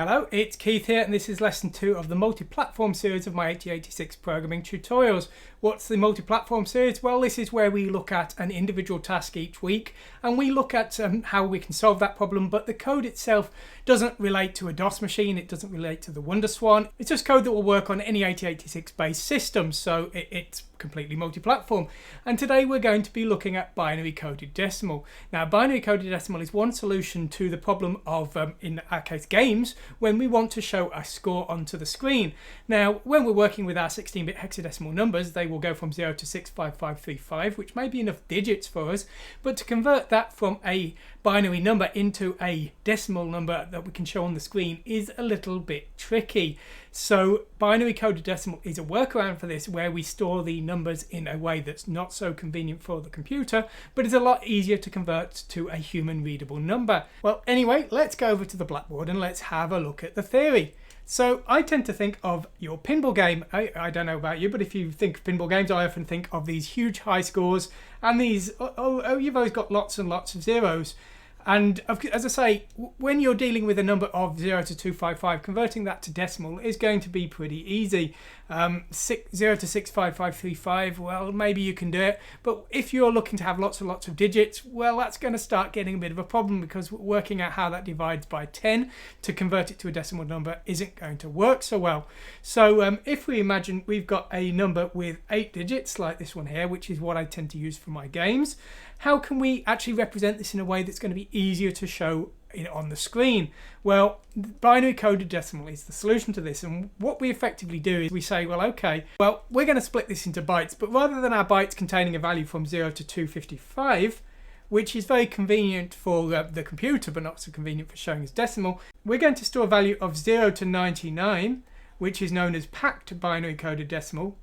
Hello, it's Keith here, and this is lesson 2 of the multi-platform series of my ASCII programming tutorials. What's the multi-platform series? Well, this is where we look at an individual task each week, and we look at how we can solve that problem, but the code itself doesn't relate to a DOS machine, it doesn't relate to the WonderSwan. It's just code that will work on any ASCII based system, so it's completely multi-platform. And today we're going to be looking at binary coded decimal. Now, binary coded decimal is one solution to the problem of, in our case, games, when we want to show a score onto the screen. Now, when we're working with our 16-bit hexadecimal numbers, they will go from 0 to 65535, which may be enough digits for us, but to convert that from a binary number into a decimal number that we can show on the screen is a little bit tricky. So binary coded decimal is a workaround for this, where we store the numbers in a way that's not so convenient for the computer, but is a lot easier to convert to a human readable number. Well, anyway, let's go over to the blackboard and let's have a look at the theory. So I tend to think of your pinball game. I don't know about you, but if you think of pinball games, I often think of these huge high scores and these, you've always got lots and lots of zeros. And as I say, when you're dealing with a number of 0 to 255, converting that to decimal is going to be pretty easy. 0 to 65535, well, maybe you can do it. But if you're looking to have lots and lots of digits, well, that's going to start getting a bit of a problem, because working out how that divides by 10 to convert it to a decimal number isn't going to work so well. So if we imagine we've got a number with 8 digits, like this one here, which is what I tend to use for my games, how can we actually represent this in a way that's going to be easier to show on the screen? Well, binary coded decimal is the solution to this, and what we effectively do is we say, well, okay, well, we're going to split this into bytes, but rather than our bytes containing a value from 0 to 255, which is very convenient for the computer but not so convenient for showing as decimal, we're going to store a value of 0 to 99, which is known as packed binary coded decimal,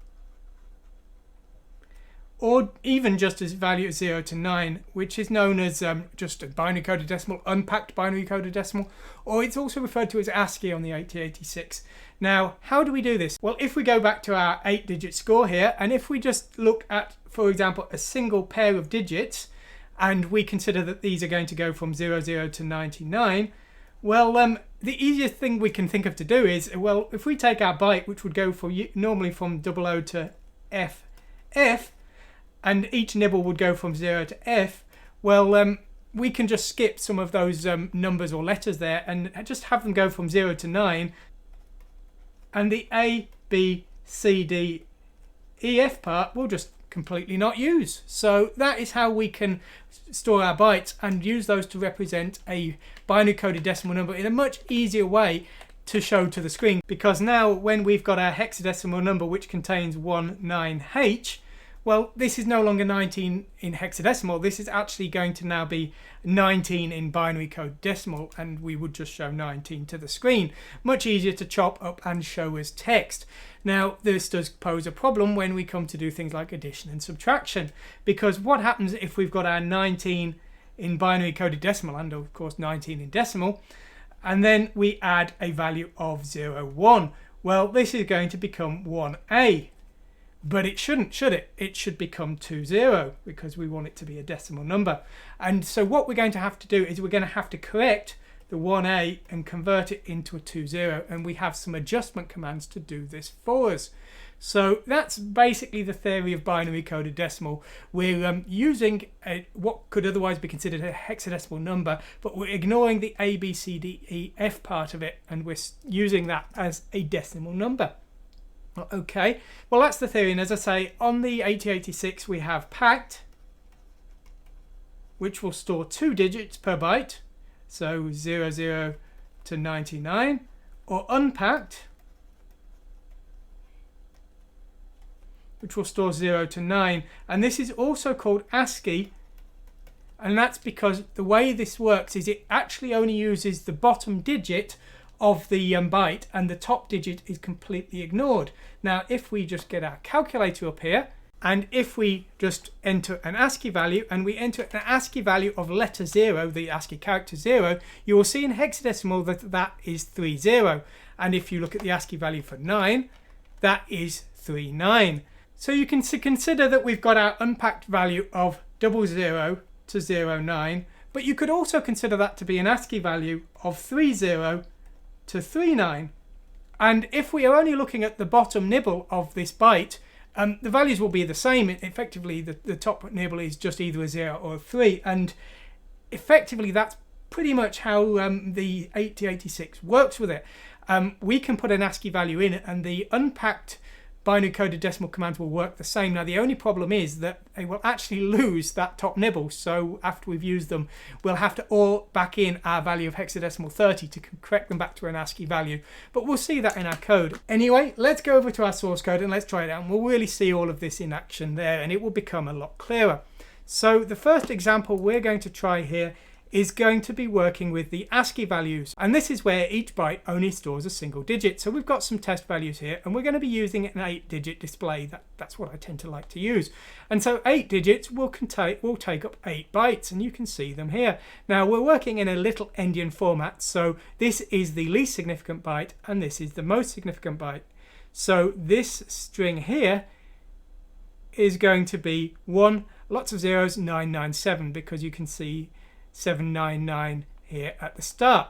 or even just as value of 0 to 9, which is known as just a binary coded decimal, unpacked binary coded decimal, or it's also referred to as ASCII on the 8086. Now, how do we do this? Well, if we go back to our 8-digit score here, and if we just look at, for example, a single pair of digits, and we consider that these are going to go from 00 to 99, well, the easiest thing we can think of to do is, well, if we take our byte, which would go for normally from 00 to FF, and each nibble would go from 0 to F, well, we can just skip some of those numbers or letters there and just have them go from 0 to 9, and the A, B, C, D, E, F part we'll just completely not use. So that is how we can store our bytes and use those to represent a binary coded decimal number in a much easier way to show to the screen, because now when we've got our hexadecimal number which contains 19H, well, this is no longer 19 in hexadecimal. This is actually going to now be 19 in binary code decimal, and we would just show 19 to the screen. Much easier to chop up and show as text. Now, this does pose a problem when we come to do things like addition and subtraction, because what happens if we've got our 19 in binary coded decimal and, of course, 19 in decimal, and then we add a value of 01? Well, this is going to become 1A. But it shouldn't, should it? It should become 20, because we want it to be a decimal number. And so what we're going to have to do is we're going to have to correct the 1A and convert it into a 20, and we have some adjustment commands to do this for us. So that's basically the theory of binary coded decimal. We're using what could otherwise be considered a hexadecimal number, but we're ignoring the A, B, C, D, E, F part of it, and we're using that as a decimal number. Okay, well, that's the theory, and as I say, on the 8086 we have packed, which will store 2 digits per byte, so 00 to 99, or unpacked, which will store 0 to 9, and this is also called ASCII, and that's because the way this works is it actually only uses the bottom digit of the byte, and the top digit is completely ignored. Now, if we just get our calculator up here, and if we just enter an ASCII value, and we enter an ASCII value of letter 0, the ASCII character 0, you will see in hexadecimal that that is 30. And if you look at the ASCII value for 9, that is 39. So you can consider that we've got our unpacked value of 00 to 09, but you could also consider that to be an ASCII value of 30 to 39. And if we are only looking at the bottom nibble of this byte, the values will be the same. Effectively, the top nibble is just either a 0 or a 3. And effectively, that's pretty much how the 8086 works with it. We can put an ASCII value in, and the unpacked binary coded decimal commands will work the same. Now, the only problem is that they will actually lose that top nibble. So after we've used them, we'll have to all back in our value of hexadecimal 30 to correct them back to an ASCII value. But we'll see that in our code. Anyway, let's go over to our source code and let's try it out. And we'll really see all of this in action there, and it will become a lot clearer. So the first example we're going to try here is going to be working with the ASCII values, and this is where each byte only stores a single digit. So we've got some test values here, and we're going to be using an 8-digit display. That's what I tend to like to use. And so 8 digits will take up 8 bytes, and you can see them here. Now we're working in a little endian format, so this is the least significant byte and this is the most significant byte. So this string here is going to be 1, lots of zeros, 997, because you can see 799 here at the start.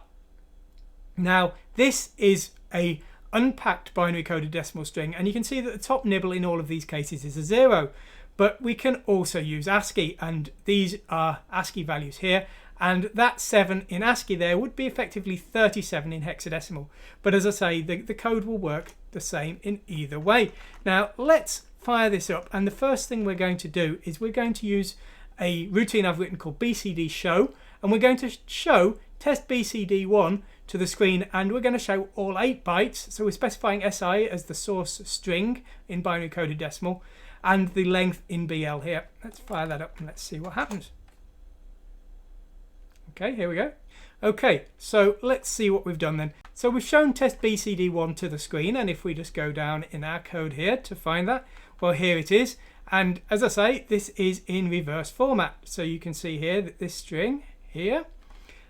Now this is a unpacked binary coded decimal string, and you can see that the top nibble in all of these cases is a 0, but we can also use ASCII, and these are ASCII values here, and that 7 in ASCII there would be effectively 37 in hexadecimal. But as I say, the code will work the same in either way. Now let's fire this up, and the first thing we're going to do is we're going to use a routine I've written called BCD show, and we're going to show test BCD1 to the screen, and we're going to show all 8 bytes. So we're specifying SI as the source string in binary coded decimal and the length in BL here. Let's fire that up and let's see what happens. Okay, here we go. Okay, so let's see what we've done then. So we've shown test BCD1 to the screen, and if we just go down in our code here to find that, well, here it is. And as I say, this is in reverse format. So you can see here that this string here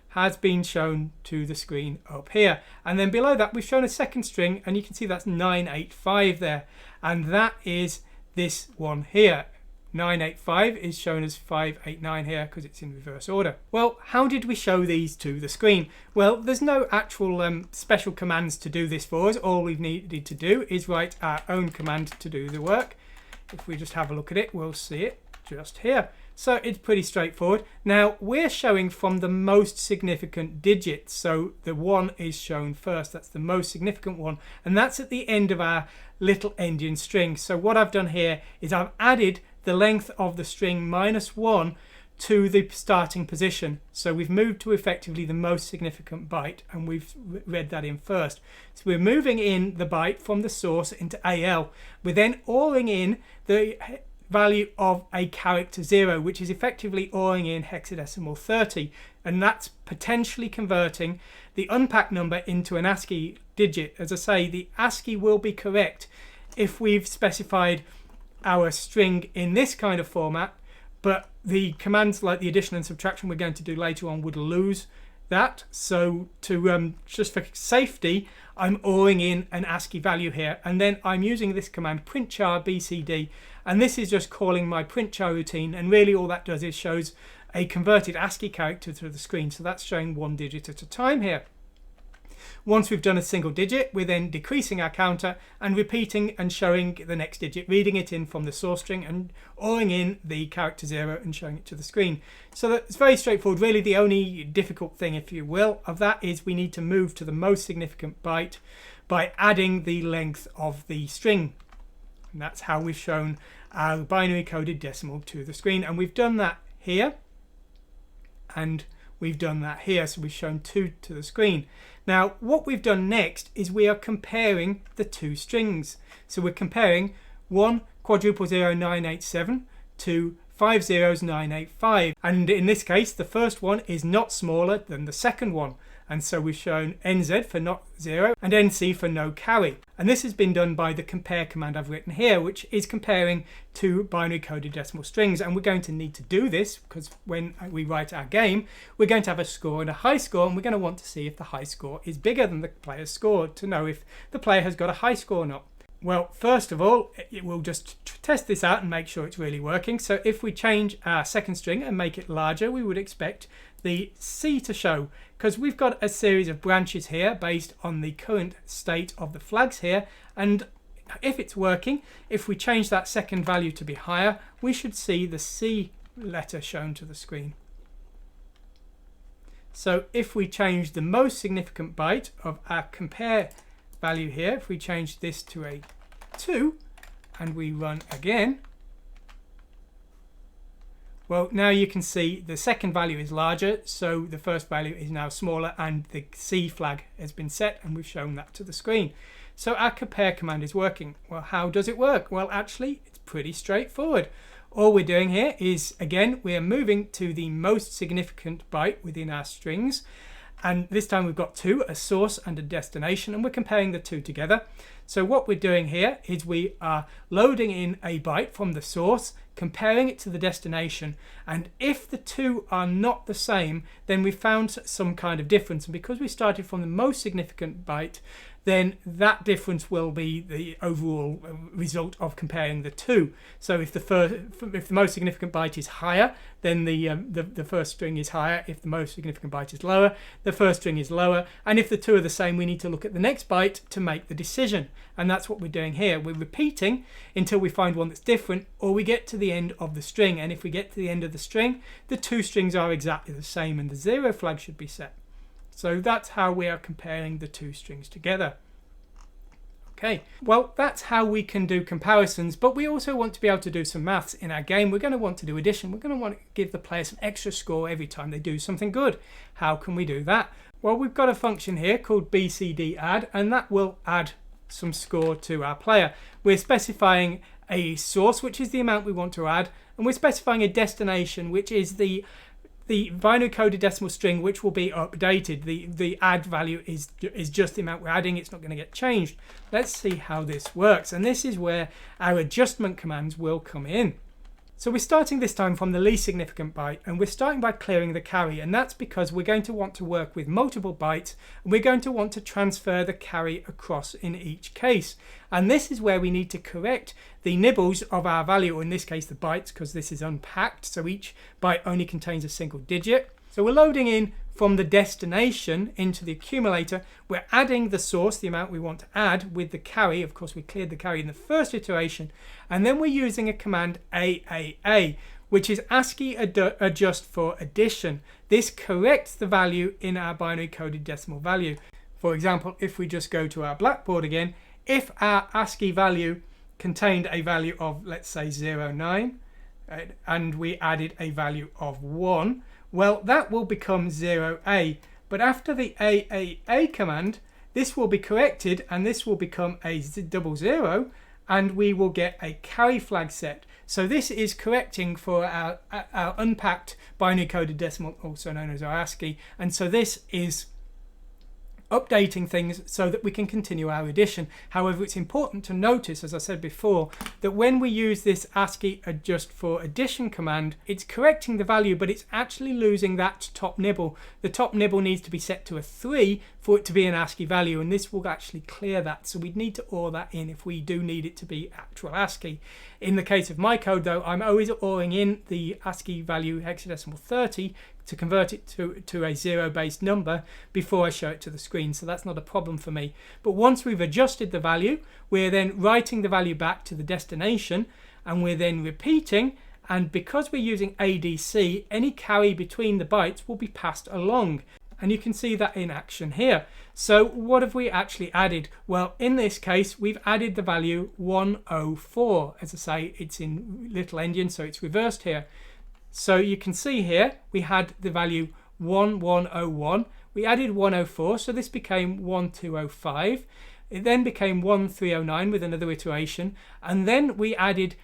has been shown to the screen up here. And then below that, we've shown a second string, and you can see that's 985 there. And that is this one here. 985 is shown as 589 here because it's in reverse order. Well, how did we show these to the screen? Well, there's no actual special commands to do this for us. All we've needed to do is write our own command to do the work. If we just have a look at it, we'll see it just here. So it's pretty straightforward. Now we're showing from the most significant digit. So the 1 is shown first. That's the most significant one. And that's at the end of our little endian string. So what I've done here is I've added the length of the string -1 to the starting position. So we've moved to effectively the most significant byte, and we've read that in first. So we're moving in the byte from the source into AL. We're then ORing in the value of a character 0, which is effectively ORing in hexadecimal 30, and that's potentially converting the unpacked number into an ASCII digit. As I say, the ASCII will be correct if we've specified our string in this kind of format, but the commands like the addition and subtraction we're going to do later on would lose that. So to just for safety, I'm ORing in an ASCII value here, and then I'm using this command printchar BCD, and this is just calling my printchar routine, and really all that does is shows a converted ASCII character to the screen. So that's showing 1 digit at a time here. Once we've done a single digit, we're then decreasing our counter and repeating and showing the next digit, reading it in from the source string and ORing in the character 0 and showing it to the screen. So that's very straightforward. Really the only difficult thing, if you will, of that is we need to move to the most significant byte by adding the length of the string. And that's how we've shown our binary coded decimal to the screen. And we've done that here, and we've done that here. So we've shown 2 to the screen. Now what we've done next is we are comparing the 2 strings. So we're comparing 1 quadruple 0987 to 5 zeros 985, and in this case the first one is not smaller than the second one, and so we've shown NZ for not 0 and NC for no carry. And this has been done by the compare command I've written here, which is comparing 2 binary coded decimal strings. And we're going to need to do this because when we write our game, we're going to have a score and a high score, and we're going to want to see if the high score is bigger than the player's score to know if the player has got a high score or not. Well, first of all, we'll just test this out and make sure it's really working. So if we change our second string and make it larger, we would expect the C to show because we've got a series of branches here based on the current state of the flags here, and if it's working, if we change that second value to be higher, we should see the C letter shown to the screen. So if we change the most significant byte of our compare value here, if we change this to a 2 and we run again, well, now you can see the second value is larger, so the first value is now smaller and the C flag has been set, and we've shown that to the screen. So our compare command is working. Well, how does it work? Well, actually, it's pretty straightforward. All we're doing here is, again, we're moving to the most significant byte within our strings. And this time we've got two, a source and a destination, and we're comparing the two together. So what we're doing here is we are loading in a byte from the source, comparing it to the destination, and if the two are not the same, then we found some kind of difference. And because we started from the most significant byte, then that difference will be the overall result of comparing the two. So if the most significant byte is higher, then the first string is higher. If the most significant byte is lower, the first string is lower. And if the two are the same, we need to look at the next byte to make the decision. And that's what we're doing here. We're repeating until we find one that's different, or we get to the end of the string. And if we get to the end of the string, the two strings are exactly the same and the 0 flag should be set. So that's how we are comparing the two strings together. Okay, well, that's how we can do comparisons, but we also want to be able to do some maths in our game. We're going to want to do addition. We're going to want to give the player some extra score every time they do something good. How can we do that? Well, we've got a function here called bcd_add, and that will add some score to our player. We're specifying a source, which is the amount we want to add, and we're specifying a destination, which is the binary coded decimal string, which will be updated. The add value is just the amount we're adding. It's not going to get changed. Let's see how this works. And this is where our adjustment commands will come in. So we're starting this time from the least significant byte, and we're starting by clearing the carry, and that's because we're going to want to work with multiple bytes, and we're going to want to transfer the carry across in each case. And this is where we need to correct the nibbles of our value, or in this case the bytes, because this is unpacked, so each byte only contains a single digit. So we're loading in from the destination into the accumulator. We're adding the source, the amount we want to add, with the carry. Of course, we cleared the carry in the first iteration. And then we're using a command AAA, which is ASCII adjust for addition. This corrects the value in our binary coded decimal value. For example, if we just go to our blackboard again, if our ASCII value contained a value of, let's say, 09, and we added a value of 1, well, that will become 0A. But after the AAA command, this will be corrected and this will become a 00, and we will get a carry flag set. So this is correcting for our unpacked binary coded decimal, also known as our ASCII. And so this is updating things so that we can continue our addition. However, it's important to notice, as I said before, that when we use this ASCII adjust for addition command, it's correcting the value, but it's actually losing that top nibble. The top nibble needs to be set to a 3 for it to be an ASCII value, and this will actually clear that. So we'd need to OR that in if we do need it to be actual ASCII. In the case of my code, though, I'm always ORing in the ASCII value hexadecimal 30 to convert it to a 0-based number before I show it to the screen, so that's not a problem for me. But once we've adjusted the value, we're then writing the value back to the destination, and we're then repeating, and because we're using ADC, any carry between the bytes will be passed along. And you can see that in action here. So what have we actually added? Well, in this case, we've added the value 104. As I say, it's in little endian, so it's reversed here. So you can see here, we had the value 1101. We added 104, so this became 1205. It then became 1309 with another iteration. And then we added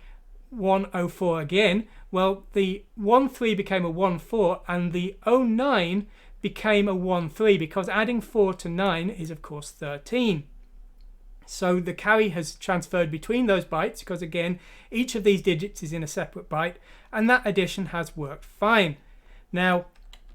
104 again. Well, the 13 became a 14, and the 09 became a 13, because adding 4 to 9 is, of course, 13. So the carry has transferred between those bytes, because again, each of these digits is in a separate byte, and that addition has worked fine. Now,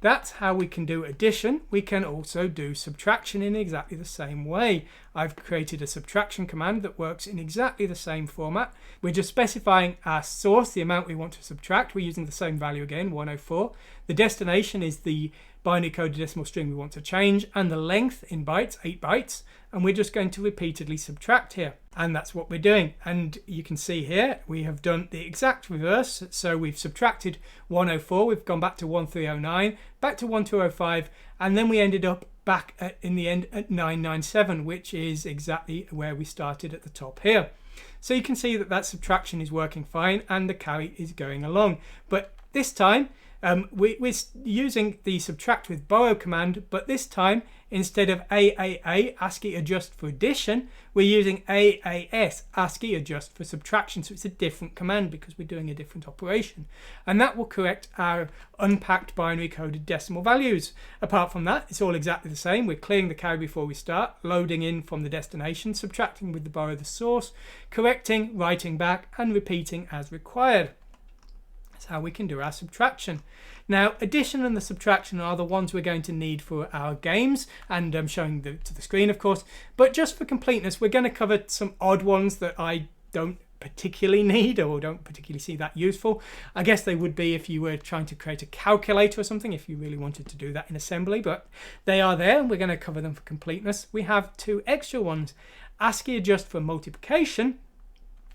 that's how we can do addition. We can also do subtraction in exactly the same way. I've created a subtraction command that works in exactly the same format. We're just specifying our source, the amount we want to subtract. We're using the same value again, 104. The destination is the binary coded decimal string we want to change, and the length in bytes, 8 bytes, and we're just going to repeatedly subtract here. And that's what we're doing. And you can see here we have done the exact reverse. So we've subtracted 104, we've gone back to 1309, back to 1205, and then we ended up back in the end at 997, which is exactly where we started at the top here. So you can see that that subtraction is working fine and the carry is going along. But this time we're using the subtract with borrow command, but this time instead of AAA, ASCII adjust for addition, we're using AAS, ASCII adjust for subtraction. So it's a different command because we're doing a different operation. And that will correct our unpacked binary coded decimal values. Apart from that, it's all exactly the same. We're clearing the carry before we start, loading in from the destination, subtracting with the borrow the source, correcting, writing back, and repeating as required. That's how we can do our subtraction. Now, addition and the subtraction are the ones we're going to need for our games, and I'm showing to the screen, of course. But just for completeness, we're going to cover some odd ones that I don't particularly need or don't particularly see that useful. I guess they would be if you were trying to create a calculator or something, if you really wanted to do that in assembly, but they are there and we're going to cover them for completeness. We have two extra ones, ASCII adjust for multiplication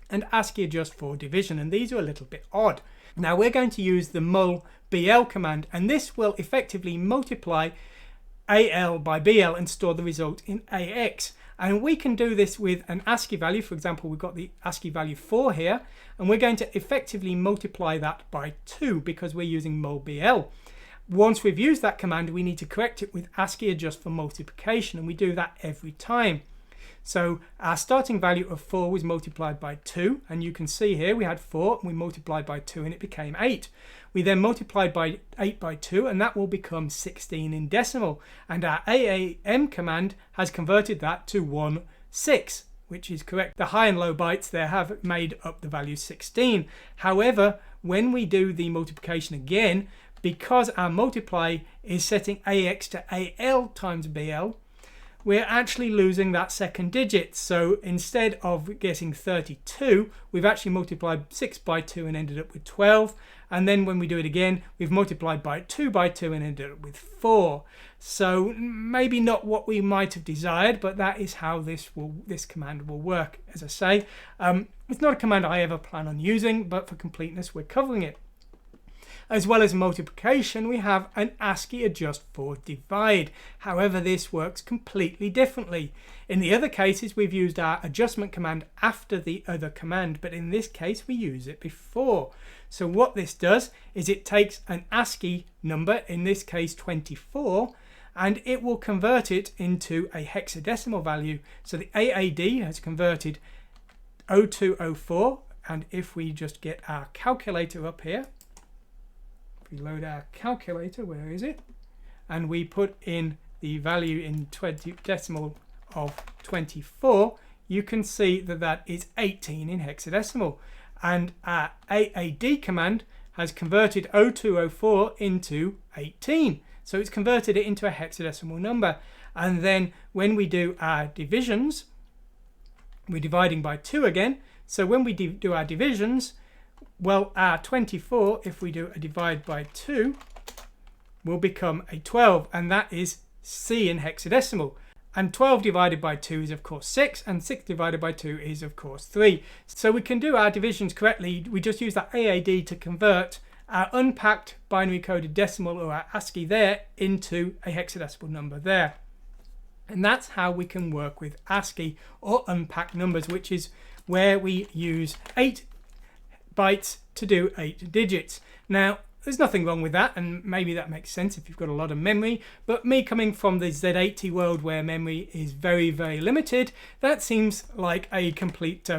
and ASCII adjust for division, and these are a little bit odd. Now we're going to use the mul BL command, and this will effectively multiply AL by BL and store the result in AX. And we can do this with an ASCII value. For example, we've got the ASCII value 4 here, and we're going to effectively multiply that by 2 because we're using mul BL. Once we've used that command, we need to correct it with ASCII adjust for multiplication, and we do that every time. So our starting value of 4 was multiplied by 2, and you can see here we had 4, and we multiplied by 2 and it became 8. We then multiplied by 8 by 2 and that will become 16 in decimal, and our AAM command has converted that to 16, which is correct. The high and low bytes there have made up the value 16. However, when we do the multiplication again, because our multiply is setting AX to AL times BL, we're actually losing that second digit. So instead of getting 32, we've actually multiplied 6 by 2 and ended up with 12. And then when we do it again, we've multiplied by 2 and ended up with 4. So maybe not what we might have desired, but that is how this command will work. As I say, it's not a command I ever plan on using, but for completeness, we're covering it. As well as multiplication, we have an ASCII adjust for divide. However, this works completely differently. In the other cases, we've used our adjustment command after the other command, but in this case, we use it before. So what this does is it takes an ASCII number, in this case 24, and it will convert it into a hexadecimal value. So the AAD has converted 0204, and if we just get our calculator up here, we load our calculator, where is it? And we put in the value in decimal of 24, you can see that that is 18 in hexadecimal. And our AAD command has converted 0204 into 18. So it's converted it into a hexadecimal number. And then when we do our divisions, we're dividing by 2 again. So when we do our divisions, well, our 24, if we do a divide by 2, will become a 12, and that is C in hexadecimal. And 12 divided by 2 is of course 6, and 6 divided by 2 is of course 3. So we can do our divisions correctly. We just use that AAD to convert our unpacked binary coded decimal, or our ASCII there, into a hexadecimal number there. And that's how we can work with ASCII or unpacked numbers, which is where we use 8 bytes to do 8 digits. Now, there's nothing wrong with that, and maybe that makes sense if you've got a lot of memory, but me coming from the Z80 world where memory is very, very limited, that seems like a complete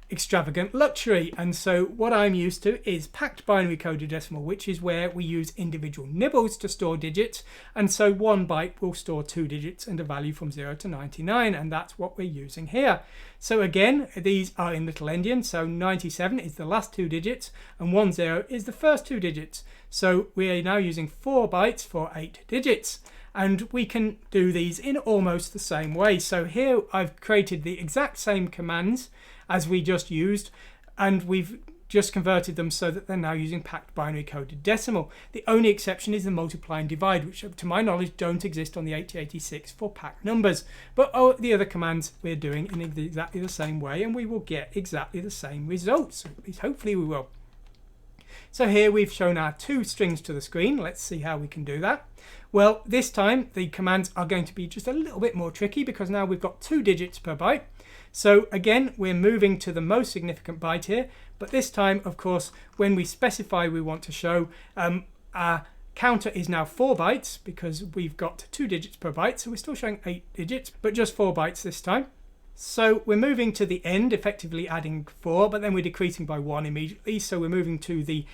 extravagant luxury. And so what I'm used to is packed binary coded decimal, which is where we use individual nibbles to store digits, and so 1 byte will store 2 digits and a value from 0 to 99, and that's what we're using here. So again, these are in little endian, so 97 is the last 2 digits and 10 is the first 2 digits. So we are now using 4 bytes for 8 digits. And we can do these in almost the same way. So here I've created the exact same commands as we just used, and we've just converted them so that they're now using packed binary coded decimal. The only exception is the multiply and divide, which to my knowledge don't exist on the 8086 for packed numbers. But the other commands we're doing in exactly the same way, and we will get exactly the same results. At least hopefully we will. So here we've shown our two strings to the screen. Let's see how we can do that. Well, this time the commands are going to be just a little bit more tricky because now we've got 2 digits per byte. So again, we're moving to the most significant byte here, but this time, of course, when we specify we want to show our counter is now 4 bytes because we've got 2 digits per byte, so we're still showing 8 digits, but just 4 bytes this time. So we're moving to the end, effectively adding 4, but then we're decreasing by 1 immediately, so we're moving to the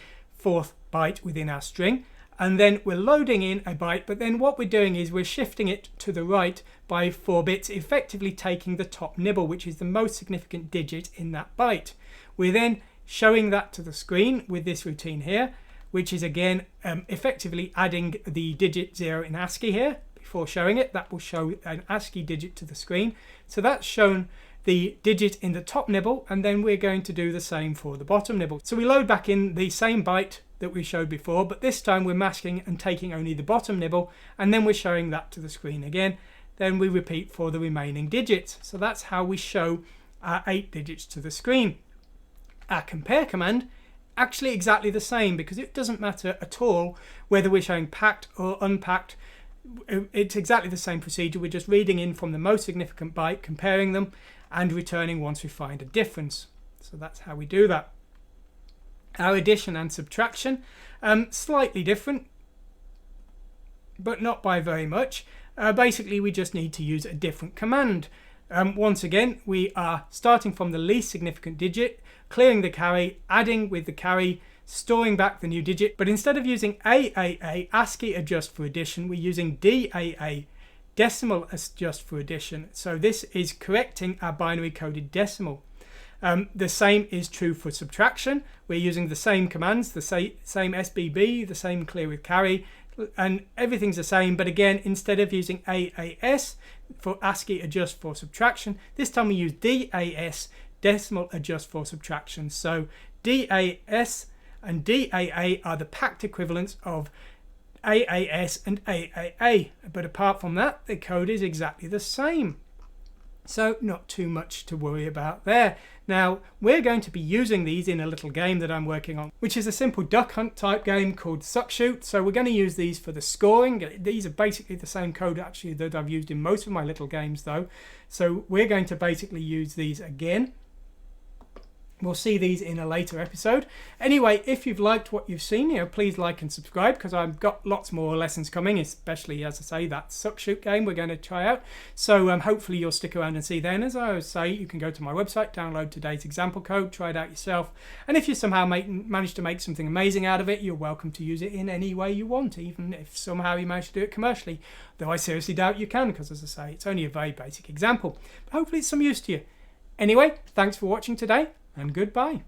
4th byte within our string. And then we're loading in a byte, but then what we're doing is we're shifting it to the right by 4 bits, effectively taking the top nibble, which is the most significant digit in that byte. We're then showing that to the screen with this routine here, which is again effectively adding the digit 0 in ASCII here. Before showing it, that will show an ASCII digit to the screen. So that's shown the digit in the top nibble, and then we're going to do the same for the bottom nibble. So we load back in the same byte that we showed before, but this time we're masking and taking only the bottom nibble, and then we're showing that to the screen again. Then we repeat for the remaining digits. So that's how we show our 8 digits to the screen. Our compare command, actually exactly the same, because it doesn't matter at all whether we're showing packed or unpacked. It's exactly the same procedure. We're just reading in from the most significant byte, comparing them, and returning once we find a difference. So that's how we do that. Our addition and subtraction, slightly different, but not by very much. Basically, we just need to use a different command. Once again, we are starting from the least significant digit, clearing the carry, adding with the carry, storing back the new digit. But instead of using AAA, ASCII adjust for addition, we're using DAA, decimal adjust for addition. So this is correcting our binary coded decimal. The same is true for subtraction. We're using the same commands, the same SBB, the same clear with carry, and everything's the same. But again, instead of using AAS for ASCII adjust for subtraction, this time we use DAS, decimal adjust for subtraction. So DAS and DAA are the packed equivalents of AAS and AAA. But apart from that, the code is exactly the same. So not too much to worry about there. Now we're going to be using these in a little game that I'm working on, which is a simple duck hunt type game called Subtraction. So we're going to use these for the scoring. These are basically the same code actually that I've used in most of my little games though. So we're going to basically use these again. We'll see these in a later episode. Anyway, if you've liked what you've seen, please like and subscribe, because I've got lots more lessons coming, especially, as I say, that Subtraction game we're going to try out. So hopefully you'll stick around and see then. As I always say, you can go to my website, download today's example code, try it out yourself. And if you somehow manage to make something amazing out of it, you're welcome to use it in any way you want, even if somehow you manage to do it commercially. Though I seriously doubt you can, because as I say, it's only a very basic example. But hopefully it's some use to you. Anyway, thanks for watching today, and goodbye.